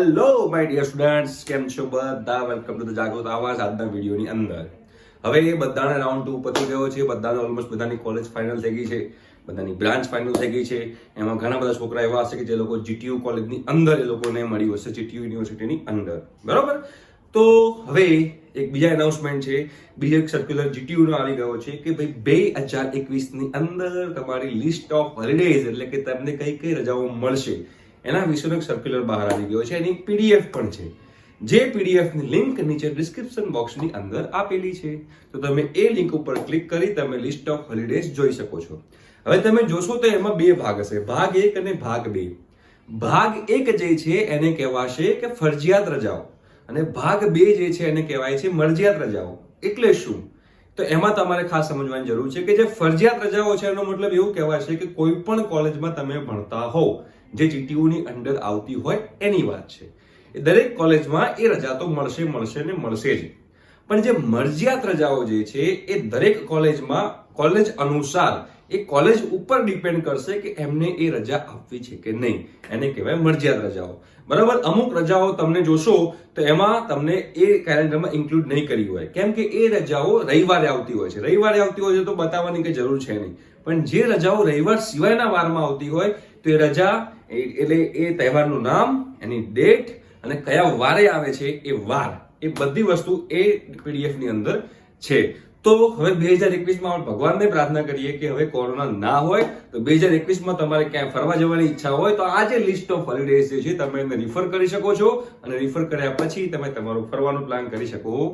Hello my dear students, કેમ છો બધા? વેલકમ ટુ ધ જાગૃત આવાજ. આજના વિડીયોની અંદર હવે બધાને રાઉન્ડ 2 પતી ગયો છે. બધાને ઓલમોસ્ટ બધાની કોલેજ ફાઇનલ થઈ ગઈ છે, બધાની બ્રાન્ચ ફાઇનલ થઈ ગઈ છે. એમાં ઘણા બધા છોકરા એવા હશે કે જે લોકો જીટીયુ કોલેજની અંદર એ લોકોને મળ્યું હશે, જીટીયુ યુનિવર્સિટીની અંદર, બરાબર. તો હવે એક બીજા એનાઉન્સમેન્ટ છે, બીજો એક સર્ક્યુલર જીટીયુ નો આવી ગયો છે કે ભાઈ 2021 ની અંદર તમારી લિસ્ટ ઓફ હોલિડેઝ એટલે કે તમને કઈ કઈ રજાઓ મળશે એના વિશેનો એક સર્ક્યુલર બહાર આવી ગયો છે. એની પીડીએફ પણ છે, જે પીડીએફ ની લિંક નીચે ડિસ્ક્રિપ્શન બોક્સની અંદર આપેલી છે. તો તમે એ લિંક ઉપર ક્લિક કરી તમે લિસ્ટ ઓફ હોલિડેઝ જોઈ શકો છો. હવે તમે જોશો તો એમાં બે ભાગ હશે, ભાગ 1 અને ભાગ 2. ભાગ 1 જે છે એને કહેવાશે કે ફરજિયાત રજાઓ અને ભાગ 2 જે છે એને કહેવાય છે મરજિયાત રજાઓ. એટલે શું? તો એમાં તમારે ખાસ સમજવાની જરૂર છે કે જે ફરજિયાત રજાઓ છે એનો મતલબ એવું કહેવાય છે કે કોઈ પણ કોલેજમાં તમે ભણતા હો જે જીટીયુ ની અંડર આવતી હોય એની વાત છે. એ દરેક કોલેજમાં એ રજા તો મળશે ને મળશે જ. પણ જે મરજિયાત રજાઓ જે છે એ દરેક કોલેજમાં કોલેજ અનુસાર એ કોલેજ ઉપર ડિપેન્ડ કરશે કે એમને એ રજા આપવી છે કે નહીં. એને કહેવાય મરજિયાત રજાઓ, બરાબર. અમુક રજાઓ તમને જોશો તો એમાં તમને એ કેલેન્ડરમાં ઇન્ક્લુડ નહીં કરી હોય, કેમ કે એ રજાઓ રવિવારે આવતી હોય છે. રવિવારે આવતી હોય છે તો બતાવવાની કઈ જરૂર છે નહીં. પણ જે રજાઓ રવિવાર સિવાયના વારમાં આવતી હોય તો એ રજા એટલે એ તહેવારનું નામ, એની ડેટ અને કયા વારે આવે છે એ વાર, એ બધી વસ્તુ એ પીડીએફ ની અંદર છે. તો હવે 2021માં ભગવાનને પ્રાર્થના કરીએ કે હવે કોરોના ના હોય તો 2021માં તમારે ક્યાંય ફરવા જવાની ઈચ્છા હોય તો આ જે લિસ્ટ ઓફ હોલિડેઝ જે છે તમે એને રિફર કરી શકો છો અને રિફર કર્યા પછી તમે તમારું ફરવાનું પ્લાન કરી શકો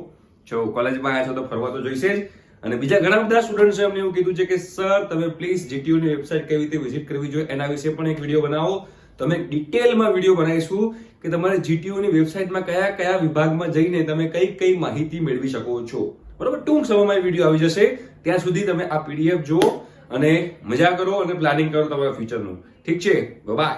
છો. કોલેજમાં આવ્યા છો તો ફરવા તો જોઈશે જ. અને બીજા ઘણા બધા સ્ટુડન્ટ્સે અમને એવું કીધું છે કે સર તમે પ્લીઝ જીટીયુ ની વેબસાઇટ કેવી રીતે વિઝિટ કરવી જોઈએ એના વિશે પણ એક વિડીયો બનાવો. તમે ડિટેલમાં વિડીયો બનાવીશું કે તમારે જીટીયુ ની વેબસાઇટમાં કયા કયા વિભાગમાં જઈને તમે કઈ કઈ માહિતી મેળવી શકો છો, બરોબર. ટૂંક સમયમાં વિડીયો આવી જશે. ત્યાં સુધી તમે આ પીડીએફ જુઓ અને મજા કરો અને પ્લાનિંગ કરો તમારા ફ્યુચરનું. ઠીક છે, બાય.